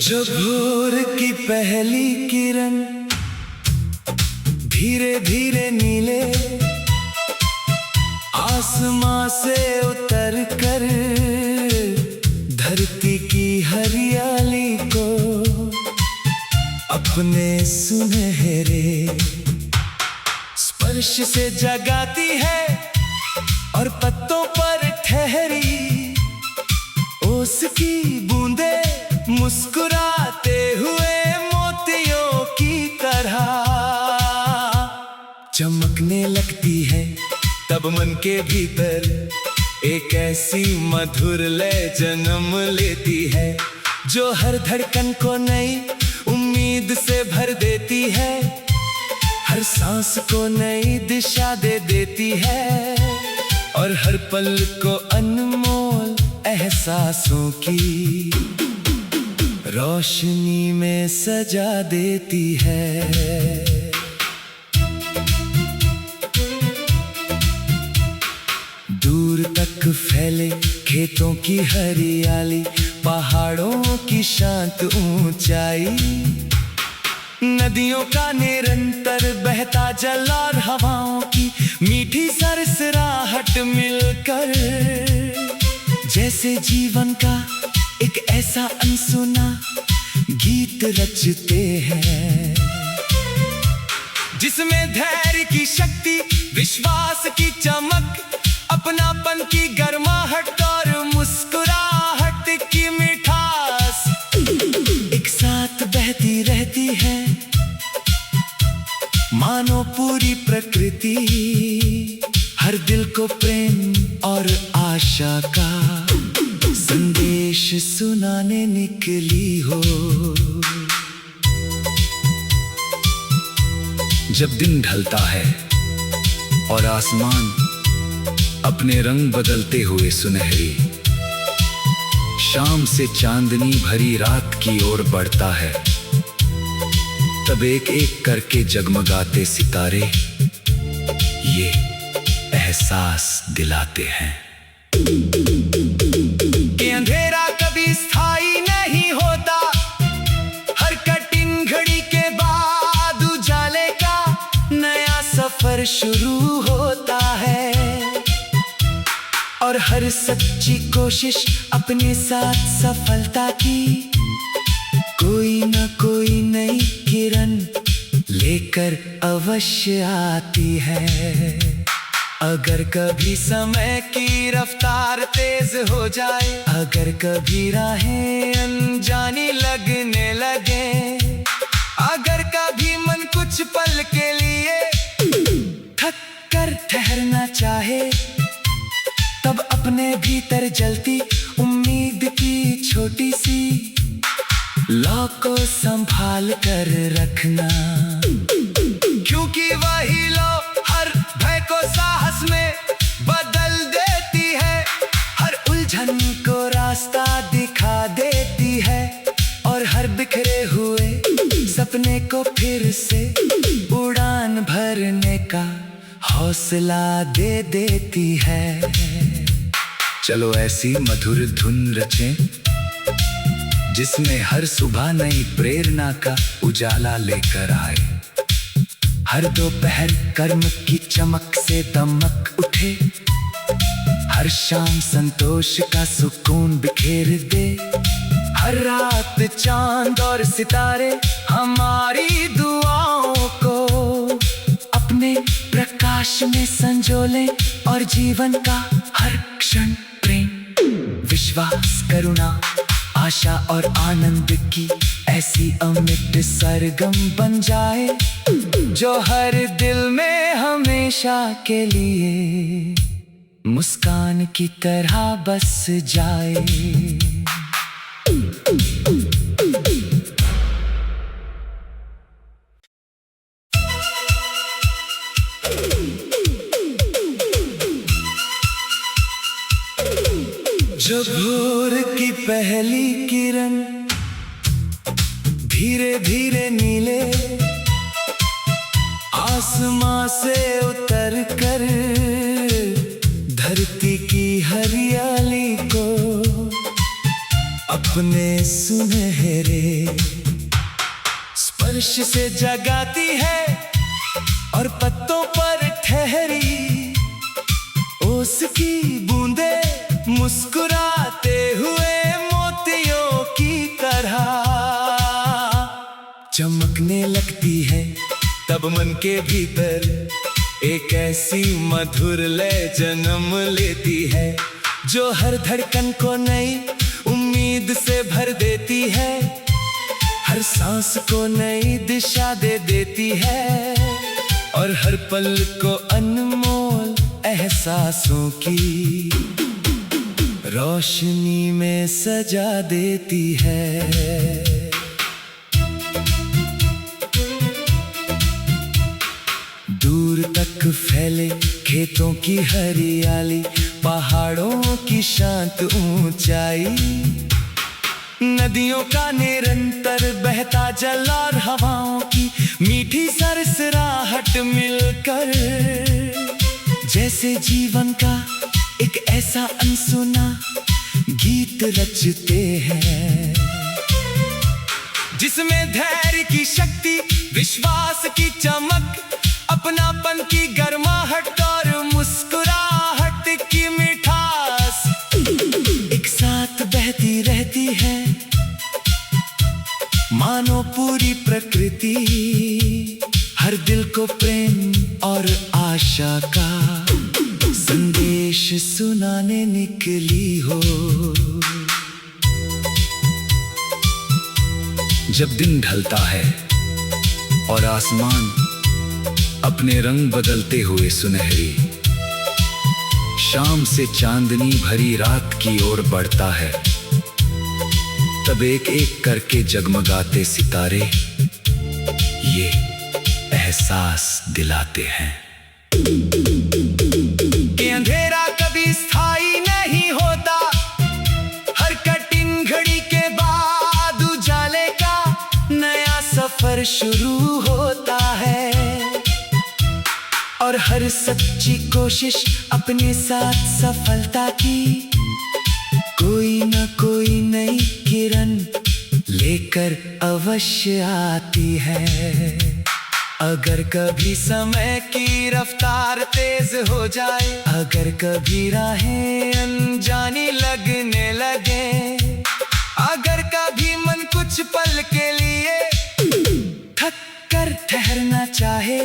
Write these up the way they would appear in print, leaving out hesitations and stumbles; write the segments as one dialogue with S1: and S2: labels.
S1: जो भोर की पहली किरण धीरे धीरे नीले आसमां से उतर कर धरती की हरियाली को अपने सुनहरे स्पर्श से जगाती है और पत्तों पर ठहरी ओस की बूंदे मुस्कुराते हुए मोतियों की तरह चमकने लगती है। तब मन के भीतर एक ऐसी मधुर लय जन्म लेती है जो हर धड़कन को नई उम्मीद से भर देती है, हर सांस को नई दिशा दे देती है और हर पल को अनमोल एहसासों की रोशनी में सजा देती है। दूर तक फैले खेतों की हरियाली, पहाड़ों की शांत ऊंचाई, नदियों का निरंतर बहता जल और हवाओं की मीठी सरसराहट मिलकर जैसे जीवन का एक ऐसा अनसुना गीत रचते हैं जिसमें धैर्य की शक्ति, विश्वास की चमक, अपनापन की गर्माहट और मुस्कुराहट की मिठास एक साथ बहती रहती है। मानो पूरी प्रकृति हर दिल को प्रेम और आशा का संदेश सुनाने निकली हो।
S2: जब दिन ढलता है और आसमान अपने रंग बदलते हुए सुनहरी शाम से चांदनी भरी रात की ओर बढ़ता है, तब एक एक करके जगमगाते सितारे ये एहसास दिलाते हैं
S1: कि अंधेरा कभी स्थायी नहीं होता, हर कठिन घड़ी के बाद उजाले का नया सफर शुरू होता है और हर सच्ची कोशिश अपने साथ सफलता की कोई न कोई नई किरण लेकर अवश्य आती है। अगर कभी समय की रफ्तार तेज हो जाए, अगर कभी राहें अनजानी लगने लगे, अगर कभी मन कुछ पल के लिए थक कर ठहरना चाहे, तब अपने भीतर जलती उम्मीद की छोटी सी लौ को संभाल कर रखना, क्योंकि वही लौ हर भय को साहस में बदल देती है, हर उलझन को रास्ता दिखा देती है और हर बिखरे हुए सपने को फिर से उड़ान भरने का हौसला दे देती है।
S2: चलो ऐसी मधुर धुन रचें जिसमें हर सुबह नई प्रेरणा का उजाला लेकर आए, हर दोपहर कर्म की चमक से दमक उठे, हर शाम संतोष का सुकून बिखेर दे, हर रात चांद और सितारे हमारी दुआओं को अपने प्रकाश में संजोले और जीवन का हर क्षण प्रेम, विश्वास, करुणा, आशा और आनंद की ऐसी अमिट सरगम बन जाए जो हर दिल में हमेशा के लिए मुस्कान की तरह बस जाए।
S1: जो भोर की पहली किरण धीरे धीरे नीले आसमां से उतर कर धरती की अपने सुनहरे स्पर्श से जगाती है और पत्तों पर ठहरी ओस की बूंदे मुस्कुराते हुए मोतियों की तरह चमकने लगती है। तब मन के भीतर एक ऐसी मधुर लय जन्म लेती है जो हर धड़कन को नई उम्मीद से भर देती है, हर सांस को नई दिशा दे देती है और हर पल को अनमोल एहसासों की रोशनी में सजा देती है। दूर तक फैले खेतों की हरियाली, पहाड़ों की शांत ऊंचाई, नदियों का निरंतर बहता जल और हवाओं की मीठी सरसराहट मिलकर जैसे जीवन का एक ऐसा अनसुना गीत रचते हैं जिसमें धैर्य की शक्ति, विश्वास की चमक, अपनापन की गर्माहट और मुस्कुराहट की मिठास एक साथ बहती रहती है। मानो पूरी प्रकृति हर दिल को प्रेम और आशा का संदेश सुनाने निकली हो।
S2: जब दिन ढलता है और आसमान अपने रंग बदलते हुए सुनहरी शाम से चांदनी भरी रात की ओर बढ़ता है, तब एक एक करके जगमगाते सितारे ये एहसास दिलाते हैं
S1: कि अंधेरा कभी स्थायी नहीं होता, हर कठिन घड़ी के बाद उजाले का नया सफर शुरू होता है और हर सच्ची कोशिश अपने साथ सफलता की कोई न कोई नई किरण लेकर अवश्य आती है। अगर कभी समय की रफ्तार तेज हो जाए, अगर कभी राहें अनजानी लगने लगे, अगर कभी मन कुछ पल के लिए थक कर ठहरना चाहे,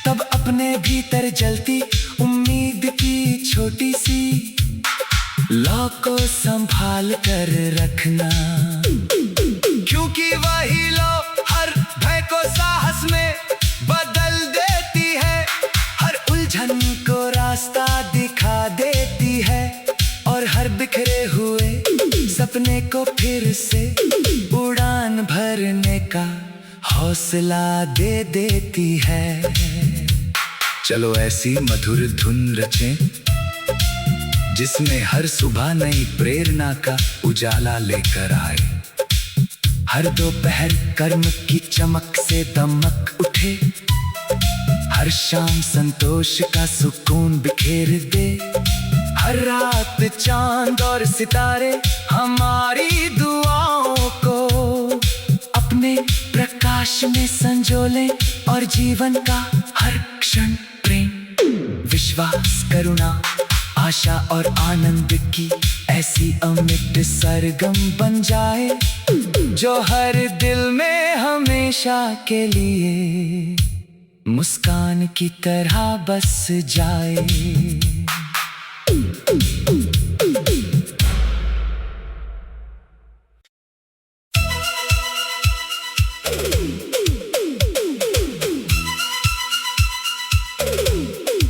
S1: तब अपने भीतर जलती उम्मीद की छोटी सी लौ को संभाल कर रखना, क्योंकि वही लौ हर भय को साहस में बदल देती है, हर उलझन को रास्ता दिखा देती है और हर बिखरे हुए सपने को फिर से उड़ान भरने का हौसला दे देती है।
S2: चलो ऐसी मधुर धुन रचें जिसमें हर सुबह नई प्रेरणा का उजाला लेकर आए, हर दोपहर कर्म की चमक से दमक उठे, हर शाम संतोष का सुकून बिखेर दे, हर रात चांद और सितारे हमारी दुआओं को अपने प्रकाश में संजोले और जीवन का हर क्षण प्रेम, विश्वास, करुणा, आशा और आनंद की ऐसी अमिट सरगम बन जाए जो हर दिल में हमेशा के लिए मुस्कान की तरह बस जाए।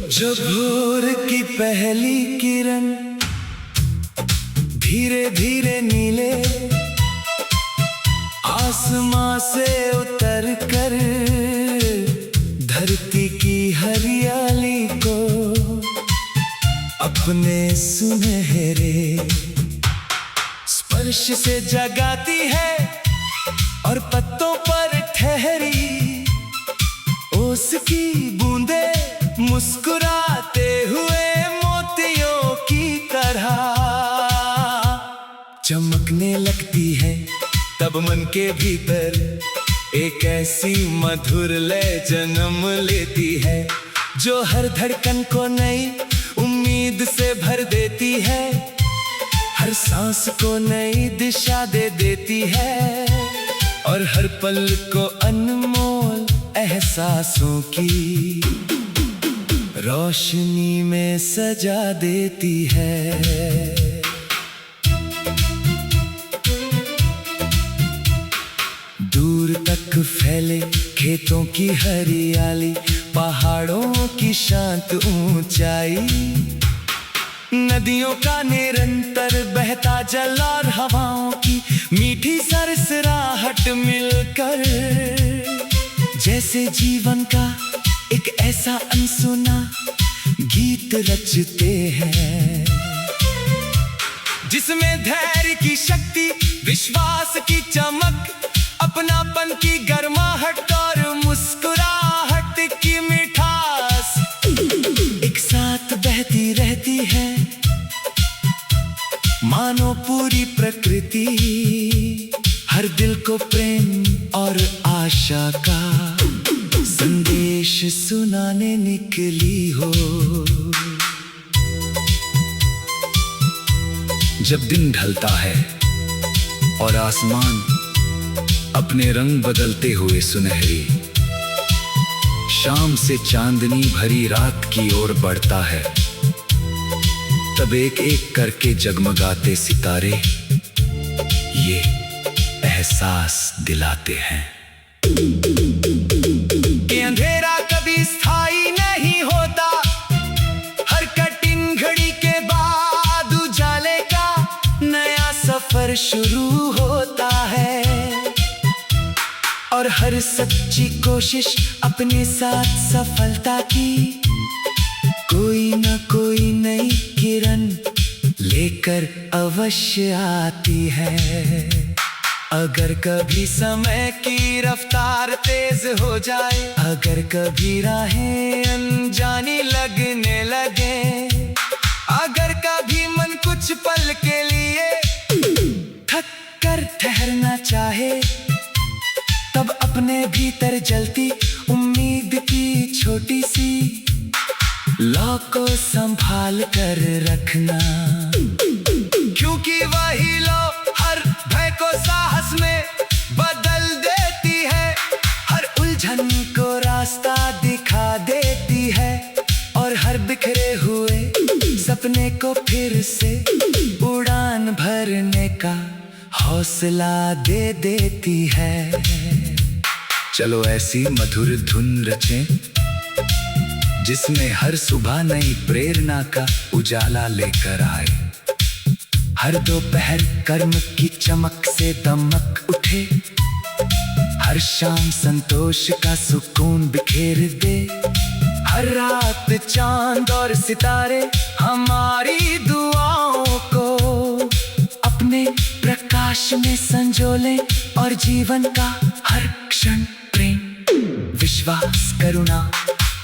S1: जो भोर की पहली किरण धीरे धीरे नीले आसमां से उतर कर धरती की हरियाली को अपने सुनहरे स्पर्श से जगाती है और पत्तों पर ठहरी ओस की बूंदे मुस्कुराते हुए मोतियों की तरह चमकने लगती है तब मन के भीतर एक ऐसी मधुर लय जन्म लेती है, जो हर धड़कन को नई उम्मीद से भर देती है, हर सांस को नई दिशा दे देती है और हर पल को अनमोल एहसासों की रोशनी में सजा देती है। दूर तक फैले खेतों की हरियाली, पहाड़ों की शांत ऊंचाई, नदियों का निरंतर बहता जल और हवाओं की मीठी सरसराहट मिलकर जैसे जीवन का एक ऐसा अनसुना गीत रचते हैं, जिसमें धैर्य की शक्ति, विश्वास की चमक, अपनापन की गर्माहट और मुस्कुराहट की मिठास एक साथ बहती रहती है। मानो पूरी प्रकृति हर दिल को प्रेम और आशा का संदेश सुनाने निकली हो।
S2: जब दिन ढलता है और आसमान अपने रंग बदलते हुए सुनहरी, शाम से चांदनी भरी रात की ओर बढ़ता है, तब एक एक करके जगमगाते सितारे ये एहसास दिलाते हैं
S1: कि अंधेरा कभी स्थायी नहीं होता, हर कठिन घड़ी के बाद उजाले का नया सफर शुरू होता है और हर सच्ची कोशिश अपने साथ सफलता की कोई न कोई नई किरण लेकर अवश्य आती है। अगर कभी समय की रफ्तार तेज हो जाए, अगर कभी राहें अनजानी लगने लगे, अगर कभी मन कुछ पल के लिए थक कर ठहरना चाहे, तब अपने भीतर जलती उम्मीद की छोटी सी लौ को संभाल कर रखना, क्योंकि वही लौ हर भय को साहस में बदल देती है, हर उलझन को रास्ता दिखा देती है और हर बिखरे हुए सपने को फिर से उड़ान भरने का हौसला दे देती है।
S2: चलो ऐसी मधुर धुन रचें जिसमें हर सुबह नई प्रेरणा का उजाला लेकर आए, हर दोपहर कर्म की चमक से दमक उठे, हर शाम संतोष का सुकून बिखेर दे, हर रात चांद और सितारे हमारी दुआओं को अपने प्रकाश में संजोले और जीवन का हर क्षण प्रेम, विश्वास, करुणा,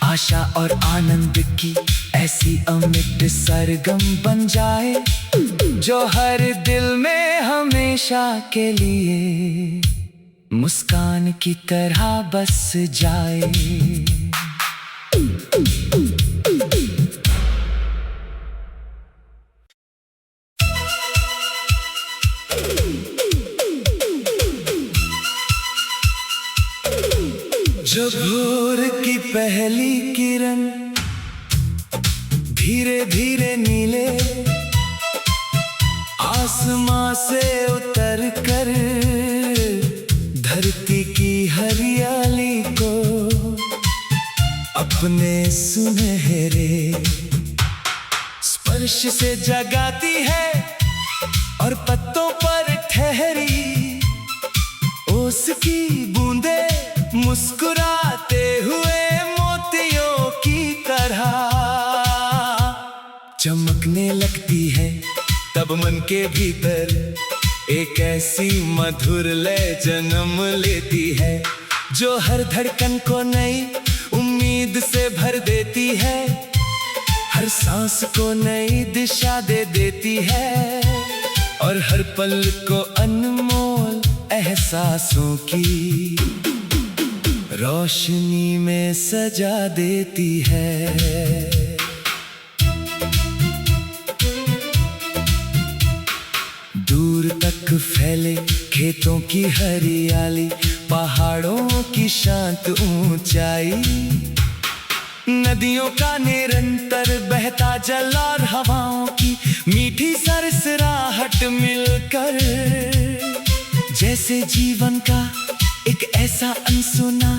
S2: आशा और आनंद की ऐसी अमिट सरगम बन जाए, जो हर दिल में हमेशा के लिए मुस्कान की तरह बस जाए।
S1: जो भोर की पहली किरण धीरे धीरे नीले आसमां से उतर कर धरती की हरियाली को अपने सुनहरे स्पर्श से जगाती है और पत्तों पर ठहरी ओस की बूंदे मुस्कुराते हुए मोतियों की तरह चमकने लगती है, तब मन के भीतर एक ऐसी मधुर लय जन्म लेती है, जो हर धड़कन को नई उम्मीद से भर देती है, हर सांस को नई दिशा दे देती है और हर पल को अनमोल एहसासों की रोशनी में सजा देती है। दूर तक फैले खेतों की हरियाली, पहाड़ों की शांत ऊंचाई, नदियों का निरंतर बहता जल और हवाओं की मीठी सरसराहट मिलकर जैसे जीवन का एक ऐसा अनसुना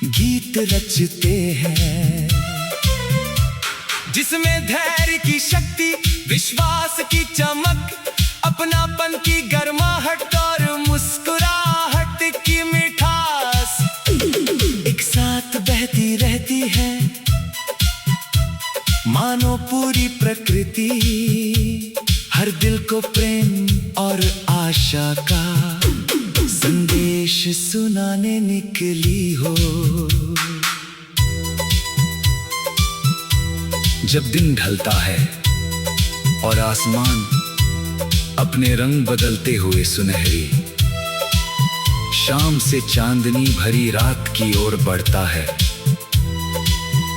S1: गीत रचते हैं, जिसमें धैर्य की शक्ति, विश्वास की चमक, अपनापन की गर्माहट और मुस्कुराहट की मिठास एक साथ बहती रहती है। मानो पूरी प्रकृति हर दिल को प्रेम और आशा का संदेश सुनाने निकली हो।
S2: जब दिन ढलता है और आसमान अपने रंग बदलते हुए सुनहरी, शाम से चांदनी भरी रात की ओर बढ़ता है,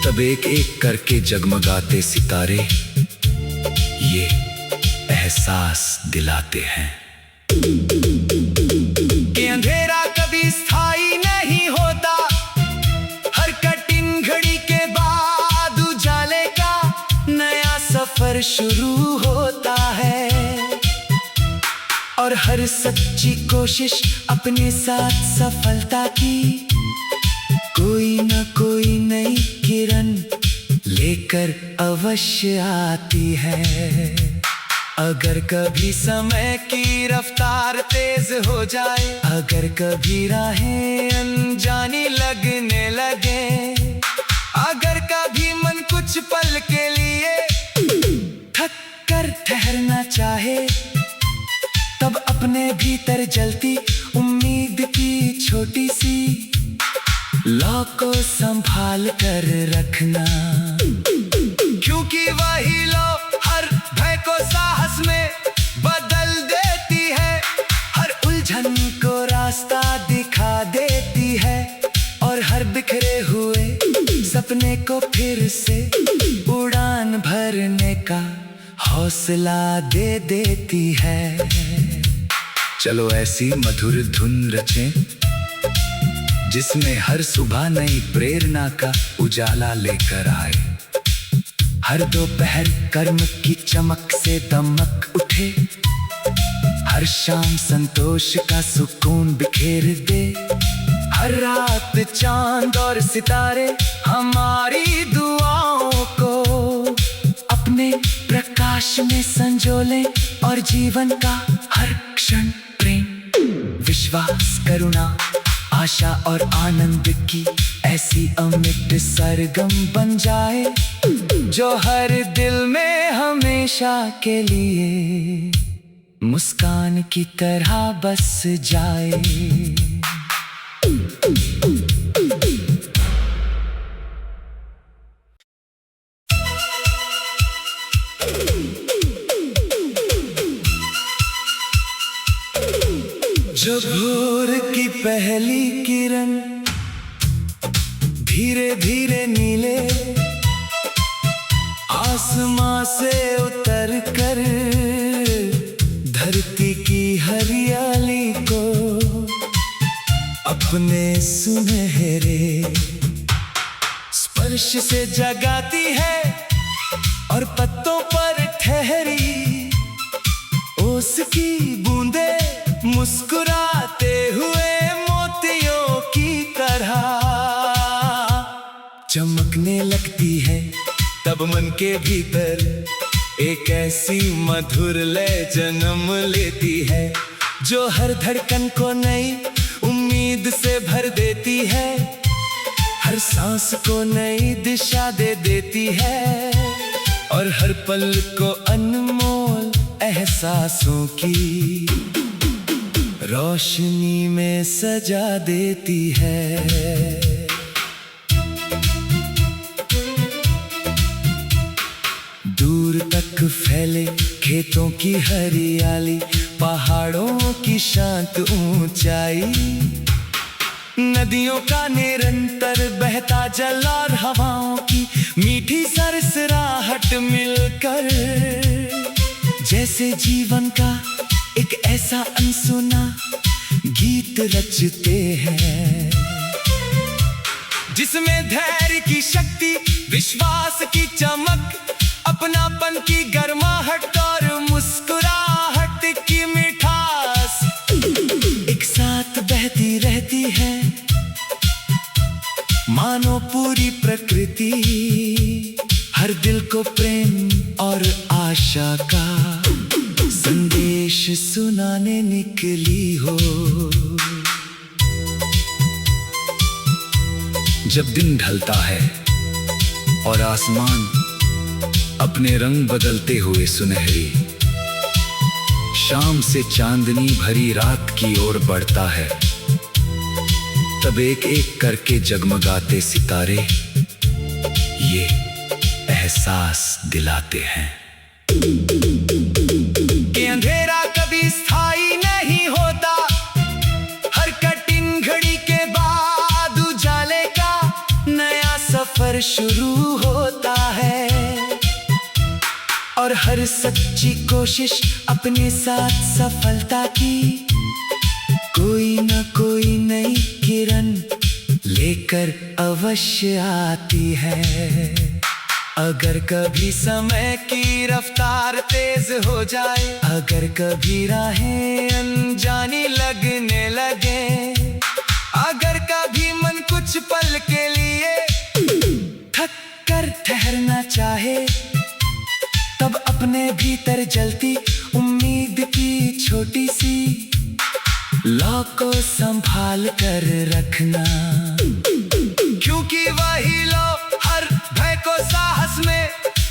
S2: तब एक एक करके जगमगाते सितारे ये एहसास दिलाते हैं
S1: कि अंधेरा कभी स्थायी नहीं होता, हर कठिन घड़ी के बाद उजाले का नया सफर शुरू होता है, और हर सच्ची कोशिश अपने साथ सफलता की कोई न कोई नई किरण लेकर अवश्य आती है। अगर कभी समय की रफ्तार तेज हो जाए, अगर कभी राहें अनजानी लगने लगे, अगर कभी मन कुछ पल के लिए थक कर ठहरना चाहे, तब अपने भीतर जलती उम्मीद की छोटी सी लौ को संभाल कर रखना, क्योंकि वही लौ हर भय को साहस में बदल देती है, हर उलझन को रास्ता दिखा देती है, और हर बिखरे हुए सपने को फिर से उड़ान भरने का हौसला दे देती है।
S2: चलो ऐसी मधुर धुन रचें जिसमें हर सुबह नई प्रेरणा का उजाला लेकर आए, हर दोपहर कर्म की चमक से दमक उठे, हर शाम संतोष का सुकून बिखेर दे, हर रात चांद और सितारे हमारी दुआओं को अपने प्रकाश में संजोले, और जीवन का हर क्षण प्रेम, विश्वास, करुणा, आशा और आनंद की ऐसी अमिट सरगम बन जाए, जो हर दिल में हमेशा के लिए मुस्कान की तरह बस जाए।
S1: जो भोर की पहली किरण धीरे धीरे नीले आसमां से उतर कर धरती की हरियाली को अपने सुनहरे स्पर्श से जगाती है, और पत्तों पर ठहरी ओस की बूंदे मुस्कुराते हुए मोतियों की तरह चमकने लगती है। तब मन के भीतर एक ऐसी मधुर लय जन्म लेती है, जो हर धड़कन को नई उम्मीद से भर देती है, हर सांस को नई दिशा दे देती है, और हर पल को अनमोल एहसासों की रोशनी में सजा देती है। दूर तक तक फैले खेतों की हरियाली, पहाड़ों की शांत ऊंचाई, नदियों का निरंतर बहता जल और हवाओं की मीठी सरसराहट मिलकर जैसे जीवन का एक ऐसा अनसुना गीत रचते हैं, जिसमें धैर्य की शक्ति, विश्वास की चमक, अपनापन की गर्माहट और मुस्कुराहट की मिठास एक साथ बहती रहती है। मानो पूरी प्रकृति हर दिल को प्रेम और आशा का संदेश सुनाने निकली हो।
S2: जब दिन ढलता है और आसमान अपने रंग बदलते हुए सुनहरी, शाम से चांदनी भरी रात की ओर बढ़ता है, तब एक एक करके जगमगाते सितारे ये एहसास दिलाते हैं
S1: कि अंधेरा कभी स्थायी नहीं होता, हर कठिन घड़ी के बाद उजाले का नया सफर शुरू होता है, और हर सच्ची कोशिश अपने साथ सफलता की कोई न कोई नई किरण लेकर अवश्य आती है। अगर कभी समय की रफ्तार तेज हो जाए, अगर कभी राहें अनजानी लगने लगे, अगर कभी मन कुछ पल के लिए थक कर ठहरना चाहे, तब अपने भीतर जलती उम्मीद की छोटी सी लौ को संभाल कर रखना, क्योंकि वही लौ हर भय को साहस में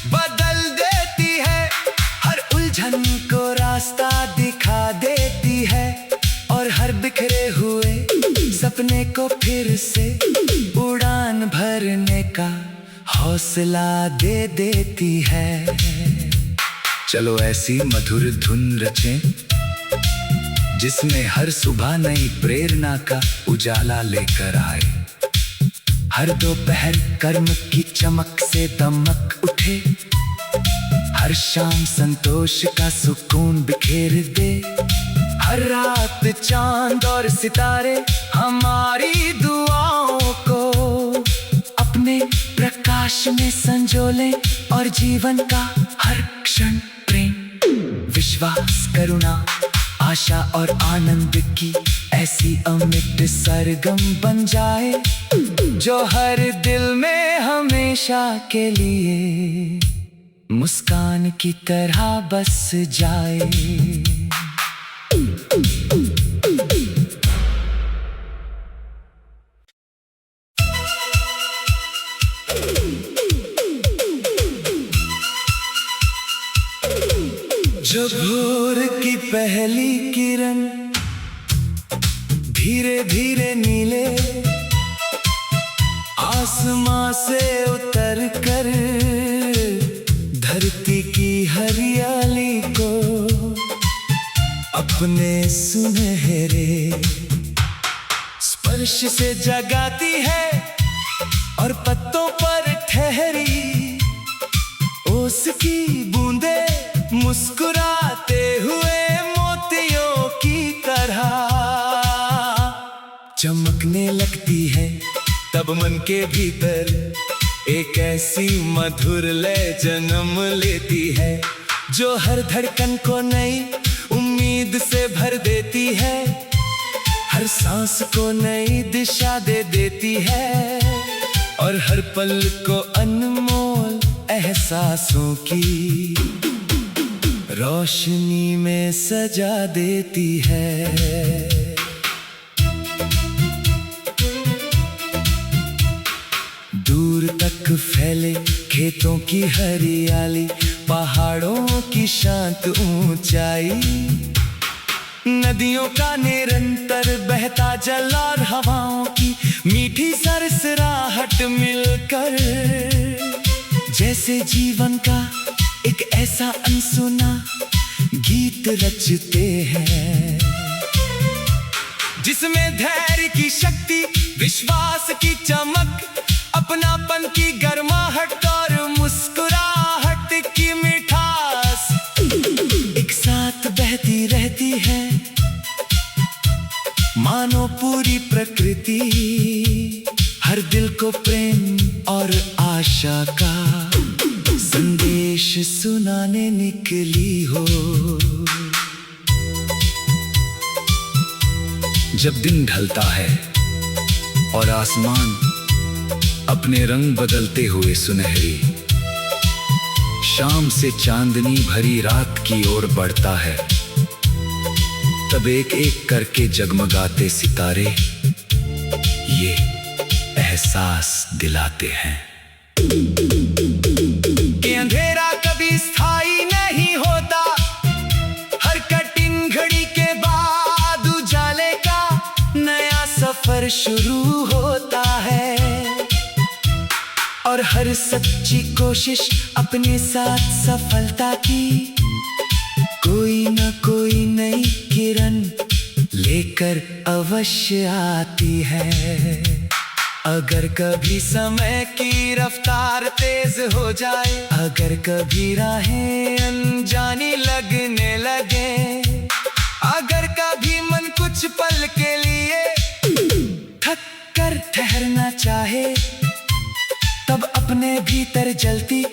S1: बदल देती है, हर उलझन को रास्ता दिखा देती है, और हर बिखरे हुए सपने को फिर से उड़ान भरने का हौसला दे देती है।
S2: चलो ऐसी मधुर धुन रचें जिसमें हर सुबह नई प्रेरणा का उजाला लेकर आए, हर दोपहर कर्म की चमक से दमक उठे, हर शाम संतोष का सुकून बिखेर दे, हर रात चांद और सितारे हमारी दुआओं को अपने प्रकाश में संजोले, और जीवन का हर क्षण प्रेम, विश्वास, करुणा, आशा और आनंद की ऐसी अमिट सरगम बन जाए, जो हर दिल में हमेशा के लिए मुस्कान की तरह बस जाए।
S1: जो भोर की पहली किरण धीरे धीरे नीले आसमां से उतर कर धरती की हरियाली को अपने सुनहरे स्पर्श से जगाती है, और पत्तों पर ठहरी ओस की बूंदे मुस्कुराते हुए मोतियों की तरह चमकने लगती है। तब मन के भीतर एक ऐसी मधुर लय जन्म लेती है, जो हर धड़कन को नई उम्मीद से भर देती है, हर सांस को नई दिशा दे देती है, और हर पल को अनमोल एहसासों की रोशनी में सजा देती है। दूर तक फैले खेतों की हरियाली, पहाड़ों की शांत ऊंचाई, नदियों का निरंतर बहता जल और हवाओं की मीठी सरसराहट मिलकर जैसे जीवन का एक ऐसा अनसुना गीत रचते हैं जिसमें धैर्य की शक्ति, विश्वास की चमक, अपनापन की गर्माहट और मुस्कुराहट की मिठास एक साथ बहती रहती है। मानो पूरी प्रकृति हर दिल को प्रेम और आशा का संदेश सुनाने निकली हो।
S2: जब दिन ढलता है और आसमान अपने रंग बदलते हुए सुनहरी, शाम से चांदनी भरी रात की ओर बढ़ता है, तब एक एक करके जगमगाते सितारे ये एहसास दिलाते हैं
S1: कि अंधेरा कभी स्थायी नहीं होता। हर कठिन घड़ी के बाद उजाले का नया सफर शुरू होता है और हर सच्ची कोशिश अपने साथ सफलता की कोई न कोई नई किरण लेकर अवश्य आती है। अगर कभी समय की रफ्तार तेज हो जाए, अगर कभी राहें अनजानी लगने लगे, अगर कभी मन कुछ पल के लिए थक कर ठहरना चाहे, तब अपने भीतर जलती